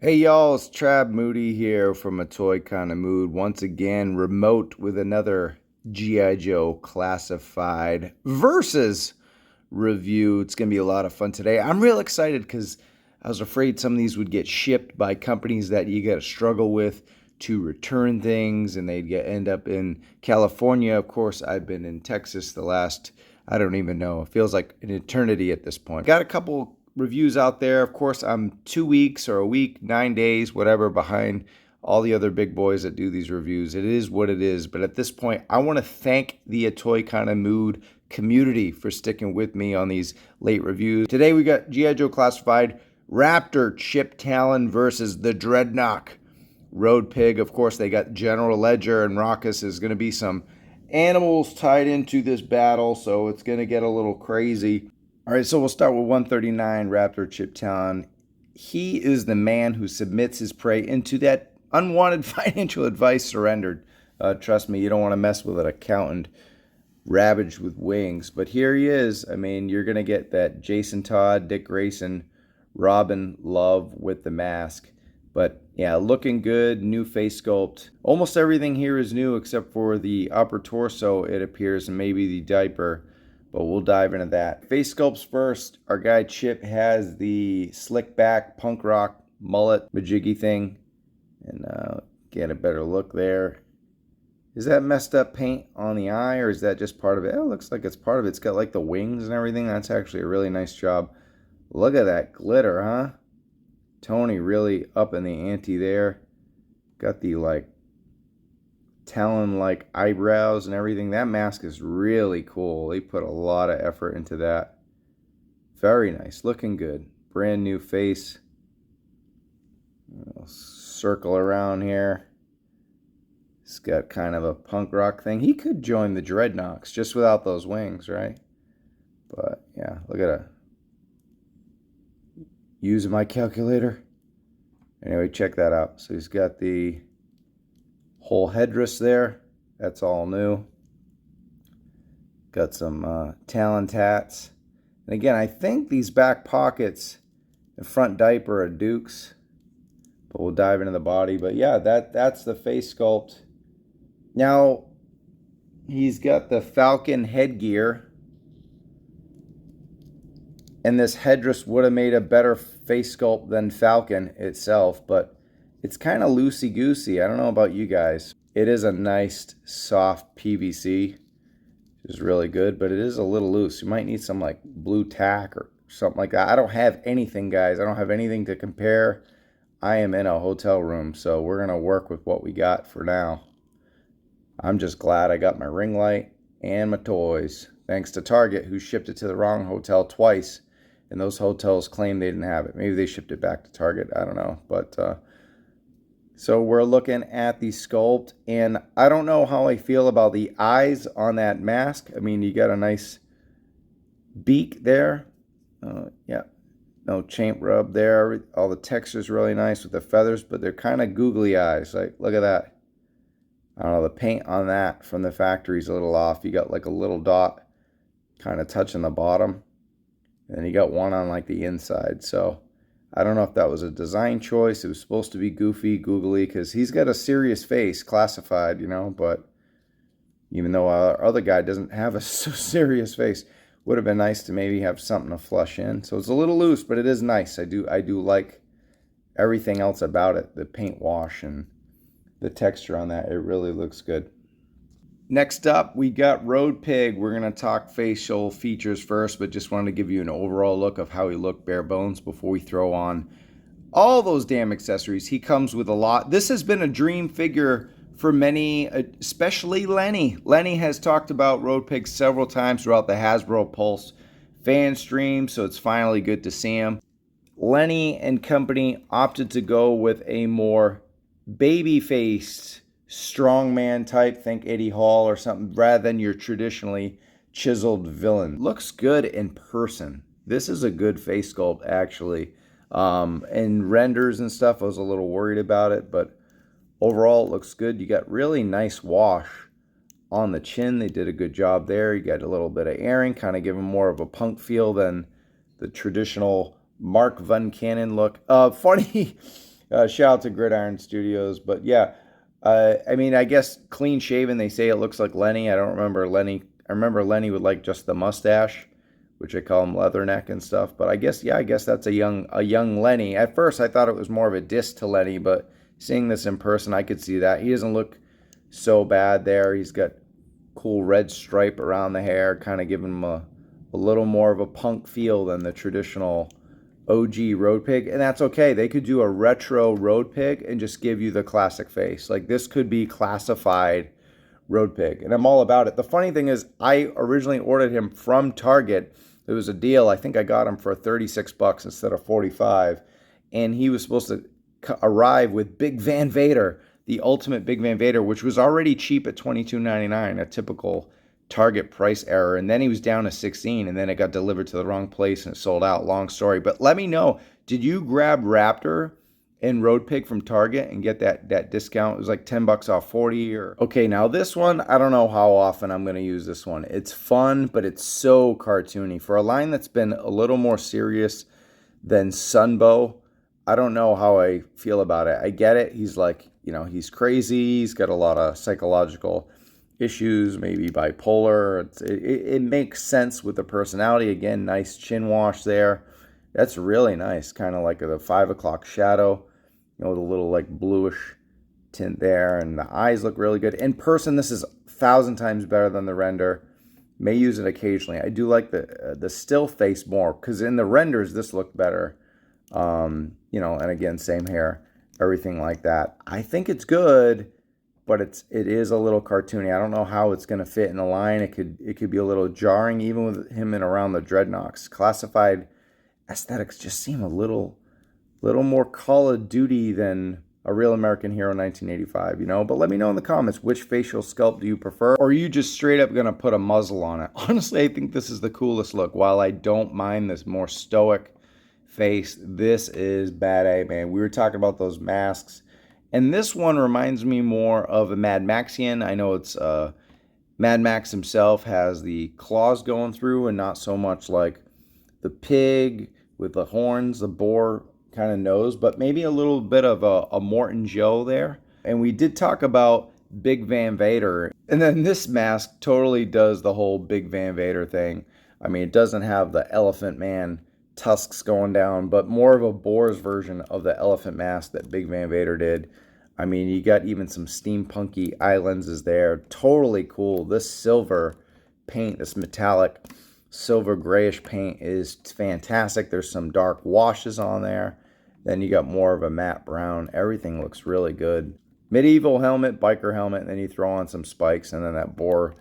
Hey y'all, it's Trab Moody here from A Toy Kinda Mood. Once again, remote with another G.I. Joe Classified versus review. It's going to be a lot of fun today. I'm real excited because I was afraid some of these would get shipped by companies that you got to struggle with to return things and they'd end up in California. Of course, I've been in Texas the last, I don't even know, it feels like an eternity at this point. Got a couple reviews out there. Of course, I'm 2 weeks or a week, 9 days, whatever, behind all the other big boys that do these reviews. It is what it is. But at this point, I want to thank the A Toy Kinda Mood community for sticking with me on these late reviews. Today we got G.I. Joe Classified Raptor Chip Talon versus the Dreadnok Road Pig. Of course, they got General Ledger and Raucus. There's going to be some animals tied into this battle, so it's going to get a little crazy. All right, so we'll start with 139 Raptor Chip Talon. He is the man who submits his prey into that unwanted financial advice surrendered. Trust me, you don't want to mess with an accountant ravaged with wings. But here he is. I mean, you're going to get that Jason Todd, Dick Grayson, Robin Love with the mask. But yeah, looking good, new face sculpt. Almost everything here is new except for the upper torso, it appears, and maybe the diaper. But we'll dive into that. Face sculpts first. Our guy Chip has the slick back punk rock mullet majiggy thing. And get a better look there. Is that messed up paint on the eye, or is that just part of it? Oh, it looks like it's part of it. It's got like the wings and everything. That's actually a really nice job. Look at that glitter, huh? Tony really up in the ante there. Got the like Talon-like eyebrows and everything. That mask is really cool. They put a lot of effort into that. Very nice. Looking good. Brand new face. I'll circle around here. It's got kind of a punk rock thing. He could join the Dreadnoks just without those wings, right? But yeah, look at it. Using my calculator. Anyway, check that out. So he's got the whole headdress there. That's all new. Got some Talon tats. And again, I think these back pockets and front diaper are Duke's. But we'll dive into the body. But yeah, that's the face sculpt. Now, he's got the Falcon headgear. And this headdress would have made a better face sculpt than Falcon itself. But it's kind of loosey-goosey. I don't know about you guys. It is a nice, soft PVC. Which is really good. But it is a little loose. You might need some like blue tack or something like that. I don't have anything, guys. I don't have anything to compare. I am in a hotel room. So we're going to work with what we got for now. I'm just glad I got my ring light and my toys. Thanks to Target, who shipped it to the wrong hotel twice. And those hotels claimed they didn't have it. Maybe they shipped it back to Target. I don't know. But so we're looking at the sculpt. And I don't know how I feel about the eyes on that mask. I mean, you got a nice beak there. Yeah. No chain rub there. All the texture's really nice with the feathers. But they're kind of googly eyes. Like, look at that. I don't know, the paint on that from the factory is a little off. You got like a little dot kind of touching the bottom. And then you got one on like the inside. So I don't know if that was a design choice. It was supposed to be goofy, googly, because he's got a serious face, classified, you know. But even though our other guy doesn't have a serious face, would have been nice to maybe have something to flush in. So it's a little loose, but it is nice. I do like everything else about it. The paint wash and the texture on that, it really looks good. Next up, we got Road Pig. We're going to talk facial features first, but just wanted to give you an overall look of how he looked bare bones before we throw on all those damn accessories. He comes with a lot. This has been a dream figure for many, especially Lenny. Lenny has talked about Road Pig several times throughout the Hasbro Pulse fan stream, so it's finally good to see him. Lenny and company opted to go with a more baby-faced strongman type, think Eddie Hall or something, rather than your traditionally chiseled villain. Looks good in person. This is a good face sculpt, actually. And renders and stuff, I was a little worried about it, but overall it looks good. You got really nice wash on the chin. They did a good job there. You got a little bit of airing, kind of giving more of a punk feel than the traditional Mark Van Cannon look. Funny Shout out to Gridiron Studios. But yeah, I mean, I guess clean shaven, they say it looks like Lenny. I don't remember Lenny. I remember Lenny with like just the mustache, which I call him Leatherneck and stuff. But I guess, yeah, I guess that's a young Lenny. At first, I thought it was more of a diss to Lenny, but seeing this in person, I could see that. He doesn't look so bad there. He's got cool red stripe around the hair, kind of giving him a little more of a punk feel than the traditional OG road pig. And that's okay. They could do a retro road pig and just give you the classic face. Like this could be classified road pig, and I'm all about it. The funny thing is, I originally ordered him from Target. It was a deal. I think I got him for 36 bucks instead of 45, and he was supposed to arrive with Big Van Vader, the ultimate Big Van Vader, which was already cheap at $22.99, a typical Target price error. And then he was down to 16, and then it got delivered to the wrong place and it sold out. Long story. But let me know, did you grab Raptor and Road Pig from Target and get that discount? It was like 10 bucks off 40 or okay, now this one, I don't know how often I'm going to use this one. It's fun, but it's so cartoony. For a line that's been a little more serious than Sunbow, I don't know how I feel about it. I get it. He's like, he's crazy. He's got a lot of psychological issues, maybe bipolar. It makes sense with the personality. Again, nice chin wash there. That's really nice. Kind of like the 5 o'clock shadow, the little like bluish tint there. And the eyes look really good. In person, this is 1,000 times better than the render. May use it occasionally. I do like the still face more, because in the renders, this looked better. And again, same hair, everything like that. I think it's good, but it is a little cartoony. I don't know how it's going to fit in the line. It could be a little jarring, even with him in around the Dreadnoks. Classified aesthetics just seem a little more Call of Duty than a Real American Hero 1985, But let me know in the comments, which facial sculpt do you prefer? Or are you just straight up going to put a muzzle on it? Honestly, I think this is the coolest look. While I don't mind this more stoic face, this is bad A, man. We were talking about those masks, and this one reminds me more of a Mad Maxian. I know it's Mad Max himself has the claws going through, and not so much like the pig with the horns, the boar kind of nose, but maybe a little bit of a Morton Joe there. And we did talk about Big Van Vader, and then this mask totally does the whole Big Van Vader thing. I mean, it doesn't have the Elephant Man tusks going down, but more of a boar's version of the elephant mask that Big Van Vader did. I mean, you got even some steampunky eye lenses there. Totally cool. This silver paint, this metallic silver grayish paint is fantastic. There's some dark washes on there. Then you got more of a matte brown. Everything looks really good. Medieval helmet, biker helmet, and then you throw on some spikes, and then that boar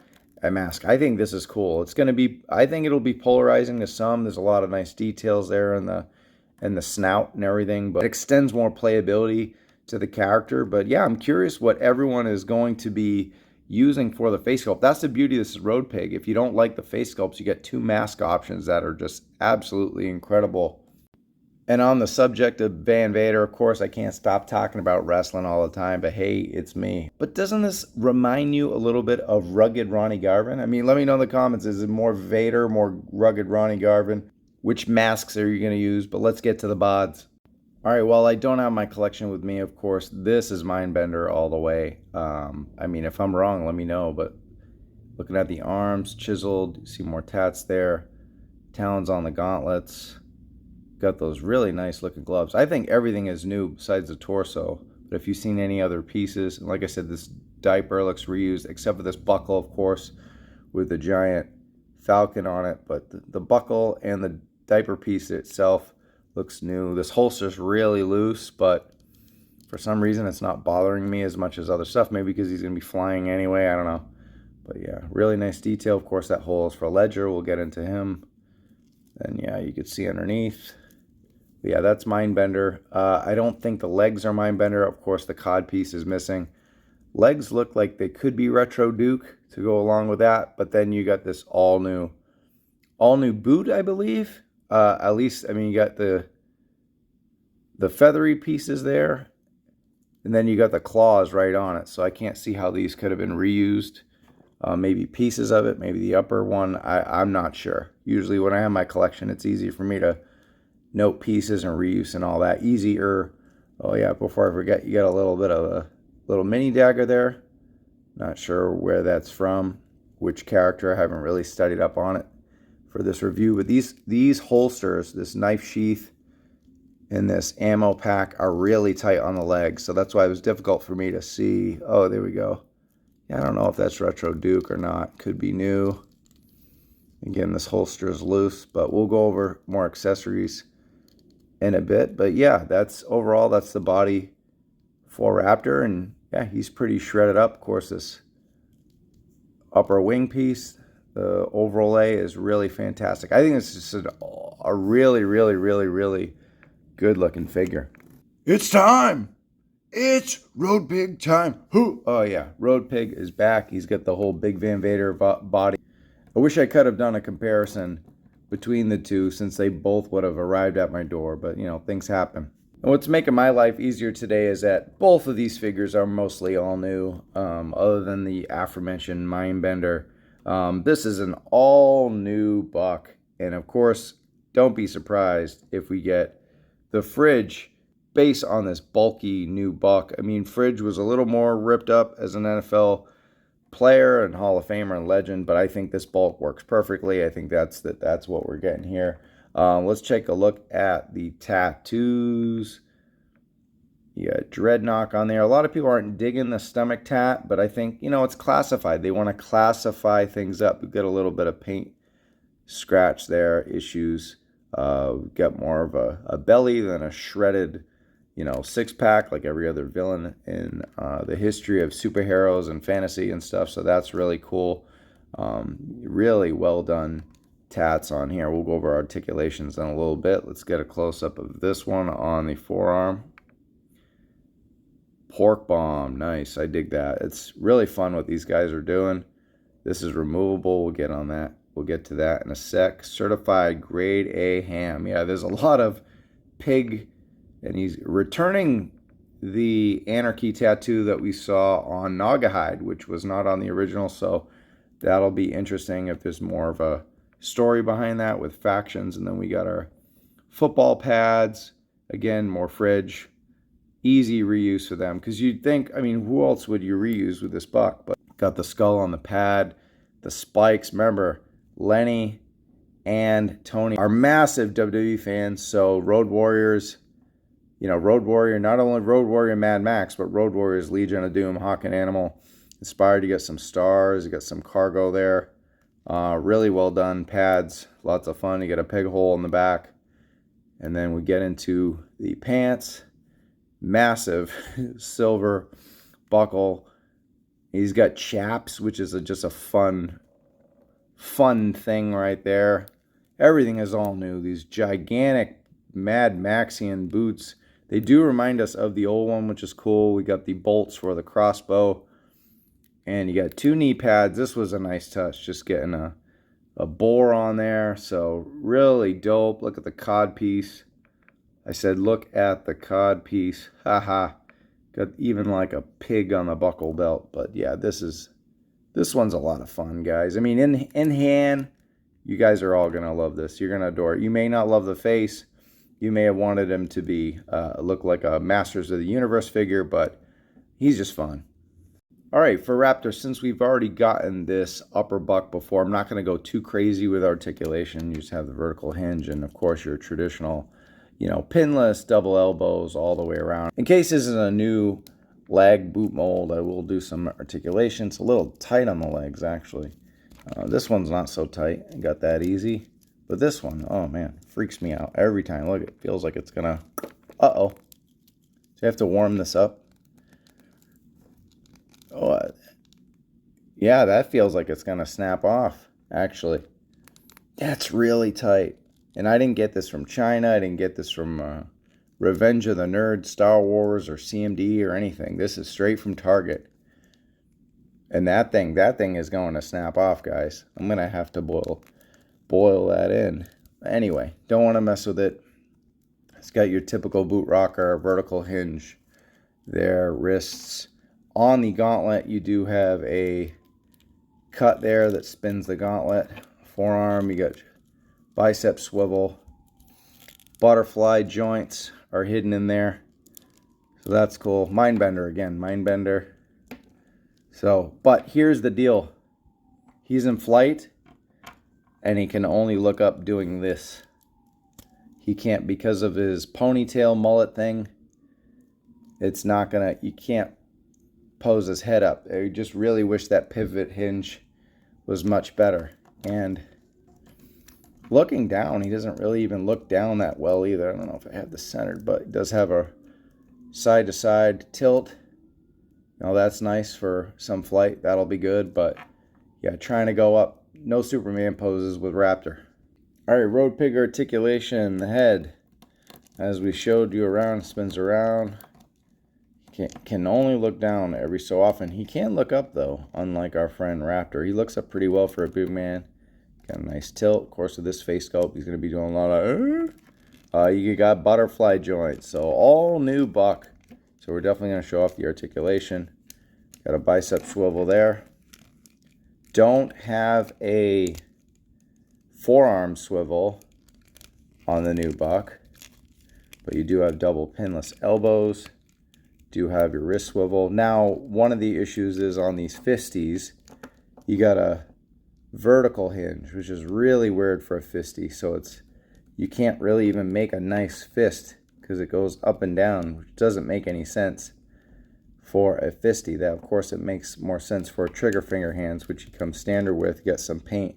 mask. I think this is cool. It's going to be, I think it'll be polarizing to some. There's a lot of nice details there in the snout and everything, but it extends more playability to the character. But yeah, I'm curious what everyone is going to be using for the face sculpt. That's the beauty of this Road Pig. If you don't like the face sculpts, you get 2 mask options that are just absolutely incredible. And on the subject of Van Vader, of course, I can't stop talking about wrestling all the time, but hey, it's me. But doesn't this remind you a little bit of rugged Ronnie Garvin? I mean, let me know in the comments. Is it more Vader, more rugged Ronnie Garvin? Which masks are you going to use? But let's get to the bods. All right, well, I don't have my collection with me, of course. This is Mindbender all the way. I mean, if I'm wrong, let me know. But looking at the arms, chiseled, you see more tats there. Talons on the gauntlets. Got those really nice looking gloves. I think everything is new besides the torso. But if you've seen any other pieces, and like I said, this diaper looks reused, except for this buckle, of course, with the giant falcon on it. But the buckle and the diaper piece itself looks new. This holster's really loose, but for some reason it's not bothering me as much as other stuff. Maybe because he's going to be flying anyway. I don't know. But yeah, really nice detail. Of course, that hole is for Ledger. We'll get into him. Then yeah, you could see underneath. But yeah, that's Mindbender. I don't think the legs are Mindbender. Of course, the cod piece is missing. Legs look like they could be Retro Duke to go along with that. But then you got this all new boot, I believe. At least, I mean, you got the feathery pieces there. And then you got the claws right on it. So I can't see how these could have been reused. Maybe pieces of it, maybe the upper one. I'm not sure. Usually when I have my collection, it's easy for me to note pieces and reuse and all that. Easier Oh yeah, before I forget, you got a little bit of a little mini dagger there. Not sure where that's from, which character. I haven't really studied up on it for this review. But these holsters, this knife sheath and this ammo pack are really tight on the legs. So that's why it was difficult for me to see. Oh, there we go. Yeah, I don't know if that's Retro Duke or not. Could be new. Again, this holster is loose, but we'll go over more accessories in a bit. But yeah, that's overall, that's the body for Raptor. And yeah, he's pretty shredded up. Of course, this upper wing piece, the overlay is really fantastic. I think it's just a really, really, really, really good looking figure. It's time! It's Road Pig time! Who? Oh yeah, Road Pig is back. He's got the whole Big Van Vader body. I wish I could have done a comparison between the two since they both would have arrived at my door, but you know, things happen. And what's making my life easier today is that both of these figures are mostly all new, other than the aforementioned Mindbender. This is an all new buck, and of course, don't be surprised if we get the Fridge based on this bulky new buck. I mean, Fridge was a little more ripped up as an NFL player and Hall of Famer and legend, but I think this bulk works perfectly. I think that's what we're getting here. Let's take a look at the tattoos. You got Dreadnok on there. A lot of people aren't digging the stomach tat, but I think, you know, it's classified. They want to classify things up. We've got a little bit of paint scratch there, issues. We've got more of a belly than a shredded, you know, six-pack like every other villain in the history of superheroes and fantasy and stuff. So that's really cool. Really well done tats on here. We'll go over articulations in a little bit. Let's get a close-up of this one on the forearm. Pork bomb. Nice. I dig that. It's really fun what these guys are doing. This is removable. We'll get on that. We'll get to that in a sec. Certified grade A ham. Yeah, there's a lot of pig, and he's returning the Anarchy tattoo that we saw on Naugahyde, which was not on the original, so that'll be interesting if there's more of a story behind that with factions. And then we got our football pads. Again, more Fridge. Easy reuse for them, because you'd think, I mean, who else would you reuse with this buck? But got the skull on the pad, the spikes. Remember, Lenny and Tony are massive WWE fans, so Road Warriors, you know, Road Warrior, not only Road Warrior Mad Max, but Road Warriors Legion of Doom, Hawk and Animal. Inspired to get some stars, you got some cargo there. Really well done pads, lots of fun. You got a peg hole in the back. And then we get into the pants. Massive silver buckle. He's got chaps, which is just a fun thing right there. Everything is all new. These gigantic Mad Maxian boots. They do remind us of the old one, which is cool. We got the bolts for the crossbow. And you got two knee pads. This was a nice touch, just getting a bore on there. So really dope. Look at the cod piece. I said, look at the cod piece. Haha. Got even like a pig on the buckle belt. But yeah, this one's a lot of fun, guys. I mean, in hand, you guys are all going to love this. You're going to adore it. You may not love the face. You may have wanted him to be look like a Masters of the Universe figure, but he's just fun. All right, for Raptor, since we've already gotten this upper buck before, I'm not going to go too crazy with articulation. You just have the vertical hinge and, of course, your traditional, you know, pinless, double elbows all the way around. In case this is a new leg boot mold, I will do some articulation. It's a little tight on the legs, actually. This one's not so tight. I got that easy. But this one, oh man, freaks me out every time. Look, it feels like it's gonna, uh-oh. So I have to warm this up. Oh, yeah, that feels like it's gonna snap off, actually. That's really tight. And I didn't get this from China. I didn't get this from Revenge of the Nerds, Star Wars, or CMD or anything. This is straight from Target. And that thing is going to snap off, guys. I'm going to have to boil that in. Anyway, don't want to mess with it. It's got your typical boot rocker, vertical hinge there, wrists. On the gauntlet, you do have a cut there that spins the gauntlet. Forearm, you got bicep swivel. Butterfly joints are hidden in there. So that's cool. Mindbender again, Mindbender. So, but here's the deal. He's in flight and he can only look up doing this. He can't, because of his ponytail mullet thing, it's not gonna, you can't pose his head up. I just really wish that pivot hinge was much better. And looking down, he doesn't really even look down that well either. I don't know if I have this centered, but he does have a side to side tilt. Now that's nice for some flight. That'll be good. But yeah, trying to go up. No Superman poses with Raptor. All right, road pig articulation. The head, as we showed you around, spins around. Can only look down every so often. He can look up though, unlike our friend Raptor. He looks up pretty well for a big man. Got a nice tilt. Of course, with this face sculpt, he's going to be doing a lot of... you got butterfly joints. So all new buck. So we're definitely going to show off the articulation. Got a bicep swivel there. Don't have a forearm swivel on the new buck. But you do have double pinless elbows. Do have your wrist swivel. Now, one of the issues is on these fisties, you got a vertical hinge, which is really weird for a fisty. So you can't really even make a nice fist because it goes up and down, which doesn't make any sense for a fisty. That, of course, it makes more sense for trigger finger hands, which you come standard with. Get some paint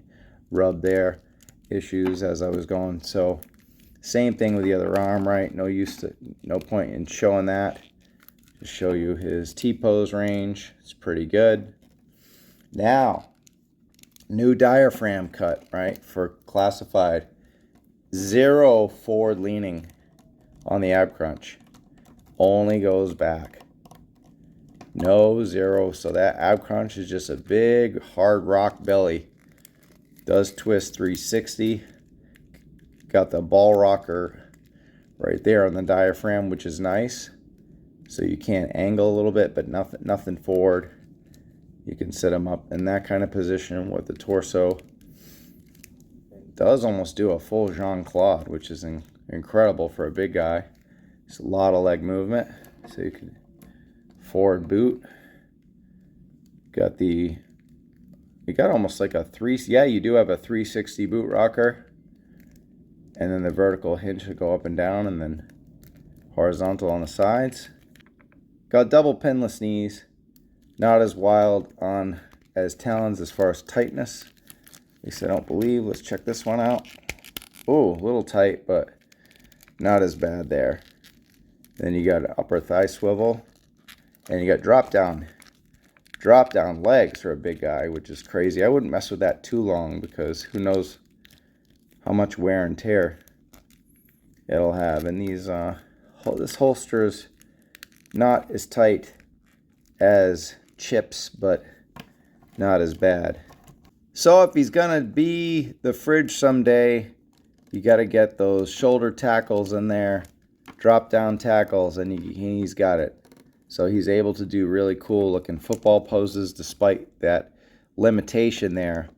rub there. Issues as I was going. So same thing with the other arm, right? No point in showing that. Just show you his T-pose range. It's pretty good. Now, new diaphragm cut, right, for classified. 0 forward leaning on the ab crunch. Only goes back. No 0. So that ab crunch is just a big hard rock belly. Does twist 360. Got the ball rocker right there on the diaphragm, which is nice. So you can angle a little bit, but nothing forward. You can set them up in that kind of position with the torso. It does almost do a full Jean-Claude, which is incredible for a big guy. It's a lot of leg movement. So you can forward boot. You got almost like a you do have a 360 boot rocker. And then the vertical hinge should go up and down, and then horizontal on the sides. Got double pinless knees. Not as wild on as talons as far as tightness. At least I don't believe. Let's check this one out. Oh, a little tight, but not as bad there. Then you got an upper thigh swivel. And you got drop down legs for a big guy, which is crazy. I wouldn't mess with that too long because who knows how much wear and tear it'll have. And this holster is not as tight as Chip's, but not as bad. So if he's gonna be the fridge someday, you got to get those shoulder tackles in there, drop down tackles, and he's got it. So he's able to do really cool looking football poses despite that limitation there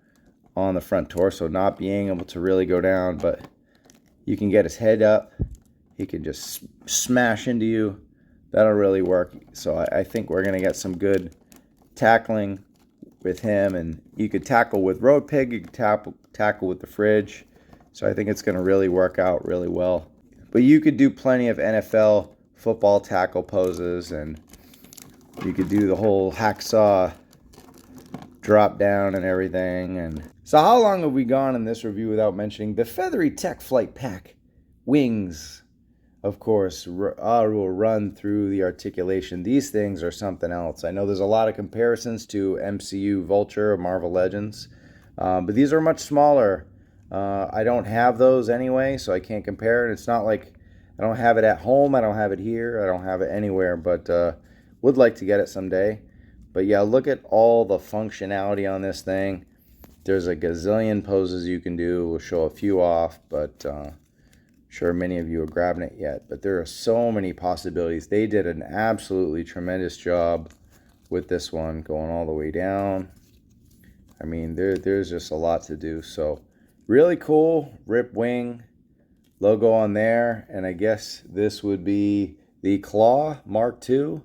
on the front torso, not being able to really go down. But you can get his head up. He can just smash into you. That'll really work. So I think we're going to get some good tackling with him. And you could tackle with Road Pig. You could tackle with the fridge. So I think it's going to really work out really well. But you could do plenty of NFL football tackle poses, and you could do the whole hacksaw drop down and everything. And so how long have we gone in this review without mentioning the Feathery Tech Flight Pack wings? Of course, will run through the articulation. These things are something else. I know there's a lot of comparisons to MCU Vulture or Marvel Legends, but these are much smaller. I don't have those anyway, so I can't compare it. It's not like I don't have it at home. I don't have it here. I don't have it anywhere, but would like to get it someday. But yeah, look at all the functionality on this thing. There's a gazillion poses you can do. We'll show a few off, but sure many of you are grabbing it yet. But there are so many possibilities. They did an absolutely tremendous job with this one, going all the way down. I mean, there's just a lot to do. So really cool. Rip wing logo on there, and I guess this would be The Claw Mark II.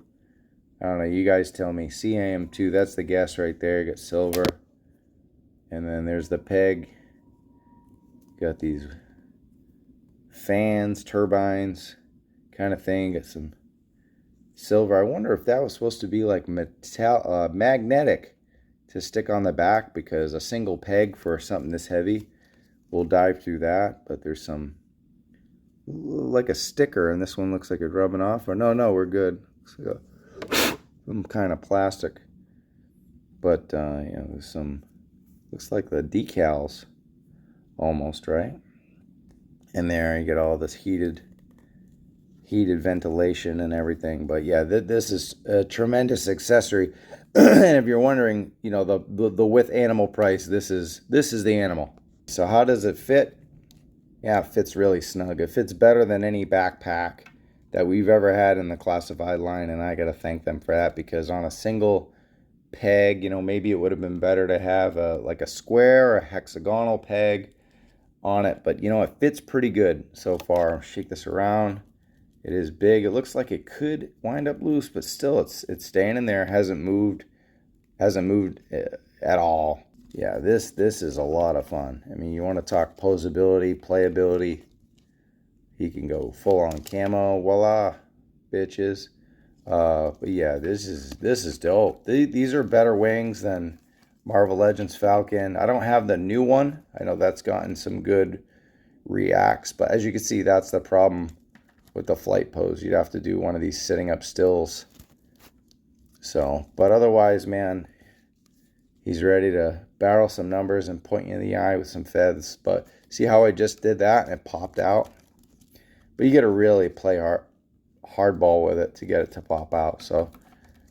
I don't know, you guys tell me. CAM2, that's the guess right there. You got silver. And then there's the peg. Got these fans, turbines, kind of thing. Got some silver. I wonder if that was supposed to be like magnetic to stick on the back, because a single peg for something this heavy will dive through that. But there's some, like a sticker, and this one looks like it's rubbing off. Or no, we're good. Looks like some kind of plastic. But there's some, looks like the decals almost, right? And there you get all this heated ventilation and everything. But yeah, this is a tremendous accessory. And if you're wondering, the with animal price, this is the animal. So how does it fit? Yeah, it fits really snug. It fits better than any backpack that we've ever had in the classified line, and I gotta thank them for that, because on a single peg, maybe it would have been better to have like a square or a hexagonal peg on it, but it fits pretty good so far. Shake this around. It is big. It looks like it could wind up loose, but still it's staying in there. Hasn't moved at all. Yeah, this is a lot of fun. I mean, you want to talk posability, playability. He can go full on camo. Voila, bitches. But yeah, this is dope. These are better wings than Marvel Legends Falcon. I don't have the new one. I know that's gotten some good reacts, but as you can see, that's the problem with the flight pose. You'd have to do one of these sitting up stills. So, but otherwise, man, he's ready to barrel some numbers and point you in the eye with some feds. But see how I just did that and it popped out? But you got to really play hardball with it to get it to pop out. So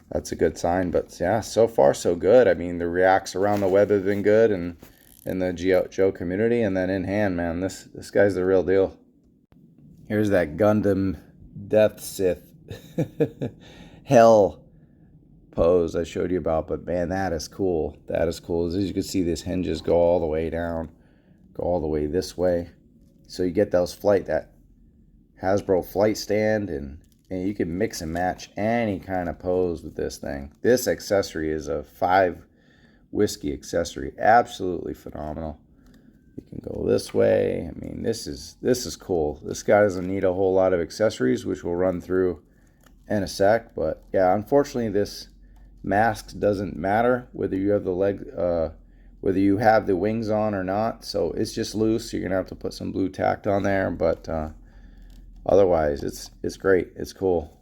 that's a good sign. But yeah, so far so good. I mean, the reacts around the web have been good, and in the Joe community, and then in hand, man, this guy's the real deal. Here's that Gundam Death Sith hell pose I showed you about. But man, that is cool. That is cool. As you can see, these hinges go all the way down, go all the way this way. So you get that Hasbro flight stand, and you can mix and match any kind of pose with this thing. This accessory is a 5 whiskey accessory. Absolutely phenomenal. You can go this way. I mean, this is cool. This guy doesn't need a whole lot of accessories, which we'll run through in a sec. But yeah, unfortunately, this mask doesn't matter whether you have whether you have the wings on or not. So it's just loose. You're gonna have to put some blue tack on there, but otherwise, it's great. It's cool.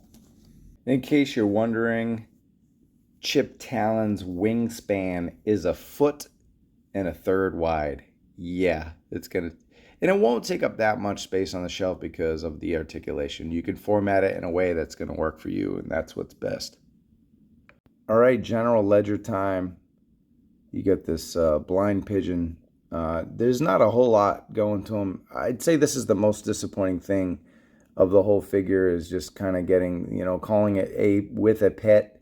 In case you're wondering, Chip Talon's wingspan is 1.33 wide. Yeah, and it won't take up that much space on the shelf because of the articulation. You can format it in a way that's going to work for you, and that's what's best. All right, general ledger time. You get this blind pigeon. There's not a whole lot going to him. I'd say this is the most disappointing thing of the whole figure, is just kind of getting, calling it with a pet.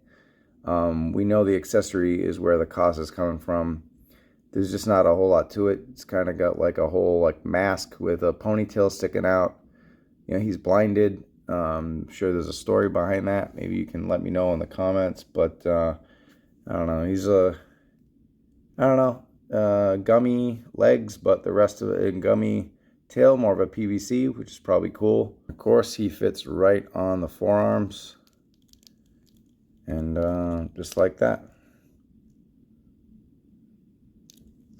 We know the accessory is where the cost is coming from. There's just not a whole lot to it. It's kind of got like a whole mask with a ponytail sticking out. He's blinded. I'm sure there's a story behind that. Maybe you can let me know in the comments. But I don't know. He's gummy legs, but the rest of it in gummy tail, more of a PVC, which is probably cool. Of course, he fits right on the forearms. And just like that.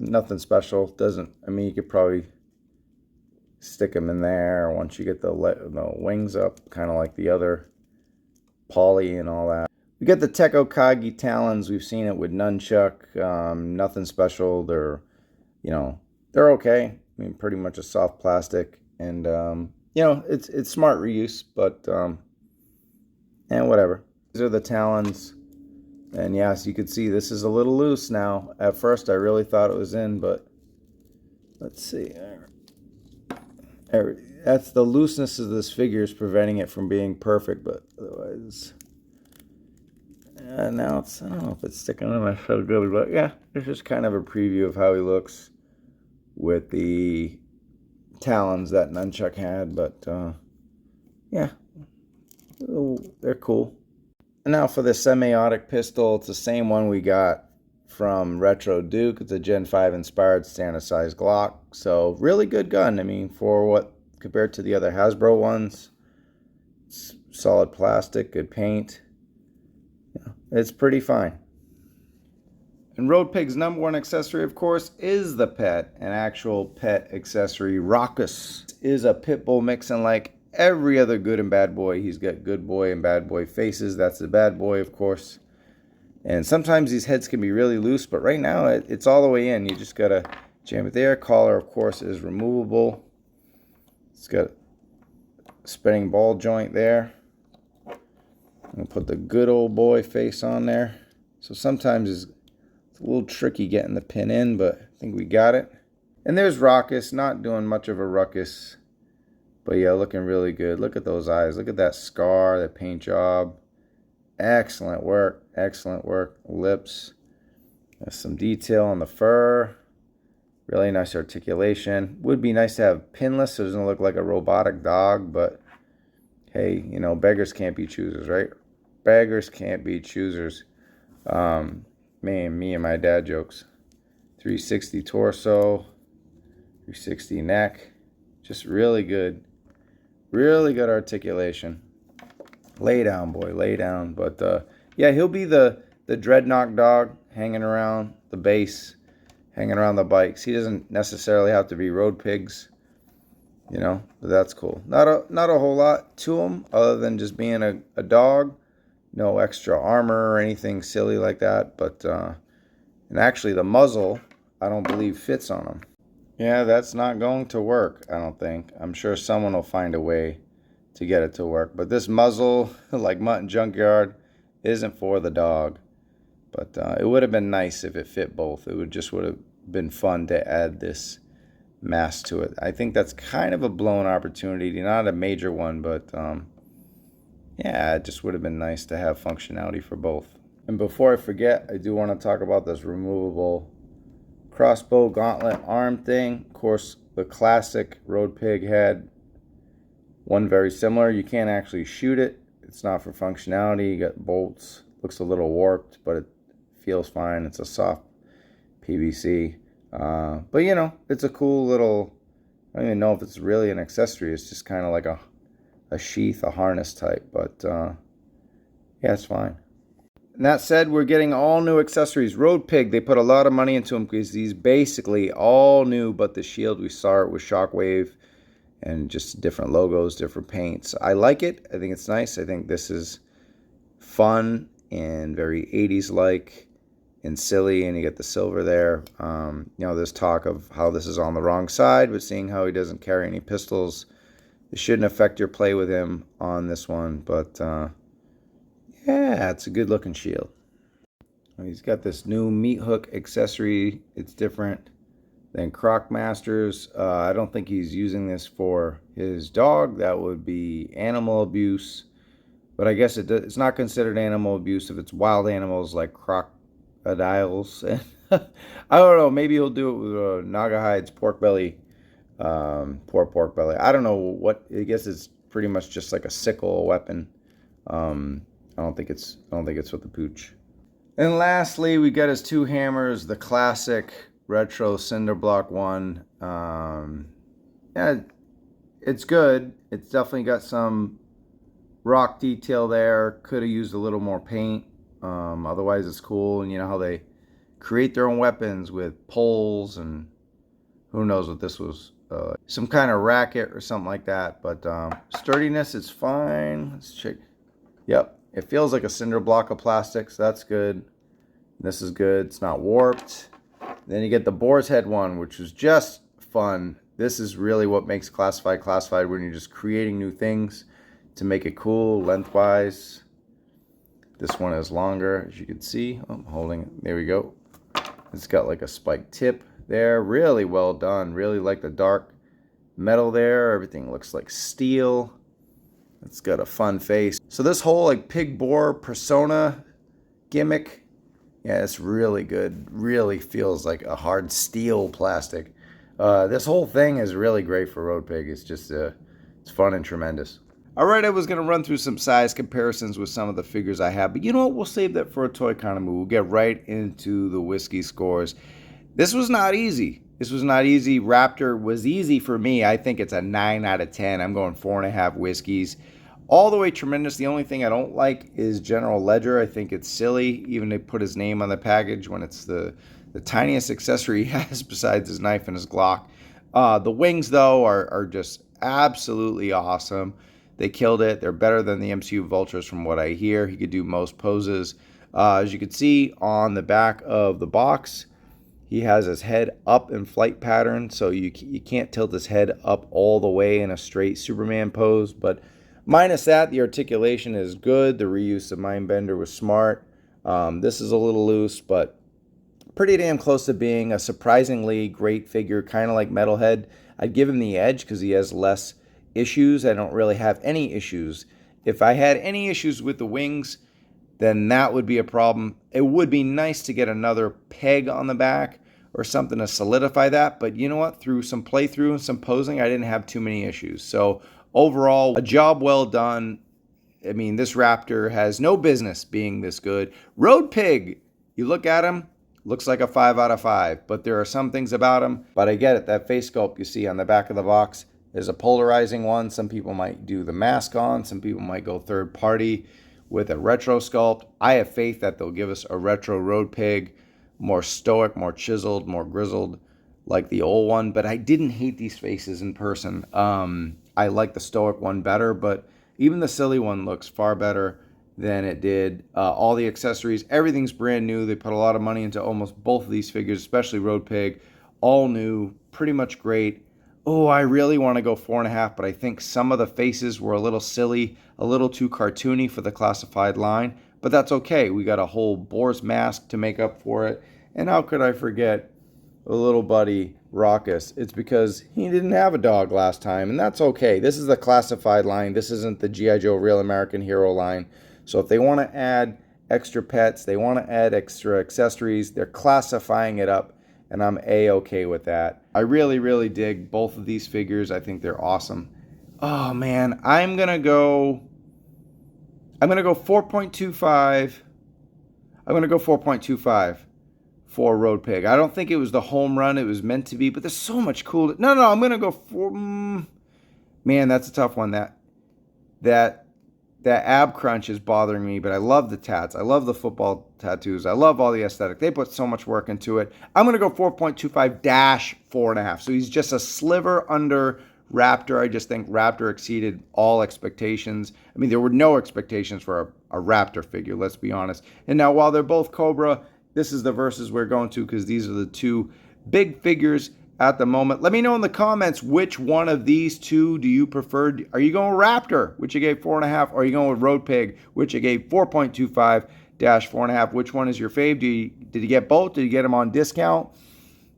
Nothing special. You could probably stick them in there once you get the wings up, kind of like the other poly and all that. We got the Tekko Kagi Talons. We've seen it with Nunchuck. Nothing special. They're okay. I mean, pretty much a soft plastic, and it's smart reuse, but and whatever. These are the Talons. And yes, you can see this is a little loose now. At first, I really thought it was in, but let's see. That's the looseness of this figure is preventing it from being perfect, but otherwise, now I don't know if it's sticking on my so good, but yeah, it's just kind of a preview of how he looks with the Talons that Nunchuck had, but yeah, Oh, they're cool. And now for the semiotic pistol, it's the same one we got from Retro Duke. It's a Gen 5 inspired standard size Glock. So really good gun. I mean, for what compared to the other Hasbro ones, it's solid plastic, good paint. Yeah, it's pretty fine. And Road Pig's #1 accessory, of course, is the pet, an actual pet accessory. Raucous is a pit bull mixing like every other good and bad boy. He's got good boy and bad boy faces. That's the bad boy, of course. And sometimes these heads can be really loose, but right now it's all the way in. You just gotta jam it there. Collar, of course, is removable. It's got a spinning ball joint there. I'll put the good old boy face on there. So sometimes it's a little tricky getting the pin in, but I think we got it. And there's Raucous, not doing much of a ruckus, but yeah, looking really good. Look at those eyes. Look at that scar, that paint job. Excellent work. Excellent work. Lips. There's some detail on the fur. Really nice articulation. Would be nice to have pinless so it doesn't look like a robotic dog, but hey, you know, beggars can't be choosers, right? Beggars can't be choosers. Me and my dad jokes. 360 torso, 360 neck. Just really good. Really good articulation. Lay down, boy, lay down. But yeah, he'll be the Dreadnok dog hanging around the base, hanging around the bikes. He doesn't necessarily have to be Road Pigs, you know, but that's cool. Not a whole lot to him other than just being a dog. No extra armor or anything silly like that. But and actually the muzzle, I don't believe fits on him. Yeah, that's not going to work, I don't think. I'm sure someone will find a way to get it to work. But this muzzle, like Mutton Junkyard, isn't for the dog. But it would have been nice if it fit both. It would have been fun to add this mask to it. I think that's kind of a blown opportunity. Not a major one, but yeah, it just would have been nice to have functionality for both. And before I forget, I do want to talk about this removable crossbow gauntlet arm thing. Of course, the classic Road Pig had one very similar. You can't actually shoot it. It's not for functionality. You got bolts. Looks a little warped, but it feels fine. It's a soft PVC. But you know, it's a cool little, I don't even know if it's really an accessory. It's just kind of like a sheath, a harness type. But yeah, it's fine. And that said, we're getting all new accessories. Road Pig, they put a lot of money into them because these basically all new, but the shield, we saw it with Shockwave and just different logos, different paints. I like it. I think it's nice. I think this is fun and very 80s-like and silly, and you get the silver there. You know, there's talk of how this is on the wrong side, but seeing how he doesn't carry any pistols, it shouldn't affect your play with him on this one. But yeah, it's a good looking shield. He's got this new meat hook accessory. It's different than Croc Masters. I don't think he's using this for his dog. That would be animal abuse. But I guess it's not considered animal abuse if it's wild animals like crocodiles. I don't know. Maybe he'll do it with Nagahide's pork belly, poor pork belly. I don't know what. I guess it's pretty much just like a sickle weapon. I don't think it's with the pooch. And lastly, we got his two hammers, the classic retro cinder block one. Yeah, it's good. It's definitely got some rock detail there. Could have used a little more paint. Otherwise, it's cool. And you know how they create their own weapons with poles, and who knows what this was. Some kind of racket or something like that. But sturdiness is fine. Let's check. Yep. It feels like a cinder block of plastic, so that's good. This is good. It's not warped. Then you get the boar's head one, which is just fun. This is really what makes classified when you're just creating new things to make it cool lengthwise. This one is longer, as you can see. I'm holding it. There we go. It's got like a spiked tip there. Really well done. Really like the dark metal there. Everything looks like steel. It's got a fun face. So this whole like pig boar persona gimmick, yeah, it's really good. Really feels like a hard steel plastic. This whole thing is really great for Road Pig. It's just it's fun and tremendous. All right, I was going to run through some size comparisons with some of the figures I have, but you know what? We'll save that for a toy kind of move. We'll get right into the whiskey scores. This was not easy. This was not easy. Raptor was easy for me. I think it's a 9 out of 10. I'm going 4.5 whiskeys. All the way tremendous. The only thing I don't like is General Ledger. I think it's silly. Even they put his name on the package when it's the tiniest accessory he has besides his knife and his Glock. The wings, though, are just absolutely awesome. They killed it. They're better than the MCU Vultures from what I hear. He could do most poses. As you can see on the back of the box, he has his head up in flight pattern, so you can't tilt his head up all the way in a straight Superman pose. But minus that, the articulation is good. The reuse of Mindbender was smart. This is a little loose, but pretty damn close to being a surprisingly great figure, kind of like Metalhead. I'd give him the edge because he has less issues. I don't really have any issues. If I had any issues with the wings, then that would be a problem. It would be nice to get another peg on the back or something to solidify that. But you know what? Through some playthrough and some posing, I didn't have too many issues. So overall, a job well done. I mean, this Raptor has no business being this good. Road Pig, you look at him, looks like a 5 out of 5. But there are some things about him. But I get it. That face sculpt you see on the back of the box is a polarizing one. Some people might do the mask on. Some people might go third party with a retro sculpt. I have faith that they'll give us a retro Road Pig, more stoic, more chiseled, more grizzled, like the old one. But I didn't hate these faces in person. I like the stoic one better, but even the silly one looks far better than it did. All the accessories, everything's brand new. They put a lot of money into almost both of these figures, especially Road Pig. All new, pretty much great. Oh, I really want to go 4.5, but I think some of the faces were a little silly, a little too cartoony for the classified line. But that's okay. We got a whole boar's mask to make up for it. And how could I forget a little buddy, Raucous? It's because he didn't have a dog last time, and that's okay. This is the classified line. This isn't the G.I. Joe Real American Hero line. So if they want to add extra pets, they want to add extra accessories, they're classifying it up. And I'm A-okay with that. I really, really dig both of these figures. I think they're awesome. Oh, man. I'm going to go 4.25. I'm going to go 4.25 for Road Pig. I don't think it was the home run it was meant to be, but there's so much cool. No, I'm going to go 4. Man, that's a tough one. That ab crunch is bothering me, but I love the tats. I love the football tattoos. I love all the aesthetic. They put so much work into it. I'm going to go 4.25-4.5. So he's just a sliver under Raptor. I just think Raptor exceeded all expectations. I mean, there were no expectations for a Raptor figure, let's be honest. And now, while they're both Cobra, this is the verses we're going to because these are the two big figures at the moment. Let me know in the comments which one of these two do you prefer. Are you going with Raptor, which you gave 4.5, or are you going with Road Pig, which you gave 4.25-4.5? Which one is your fave? Did you get both? Did you get them on discount?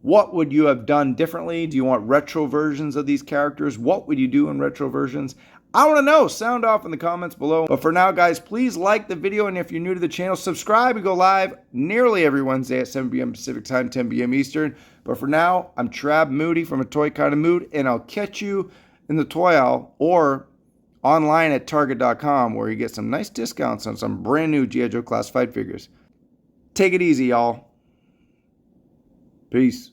What would you have done differently? Do you want retro versions of these characters? What would you do in retro versions? I want to know. Sound off in the comments below. But for now, guys, please like the video. And if you're new to the channel, subscribe. We go live nearly every Wednesday at 7 p.m. Pacific Time, 10 p.m. Eastern. But for now, I'm Trab Moody from A Toy Kind of Mood. And I'll catch you in the toy aisle or online at Target.com, where you get some nice discounts on some brand new G.I. Joe classified figures. Take it easy, y'all. Peace.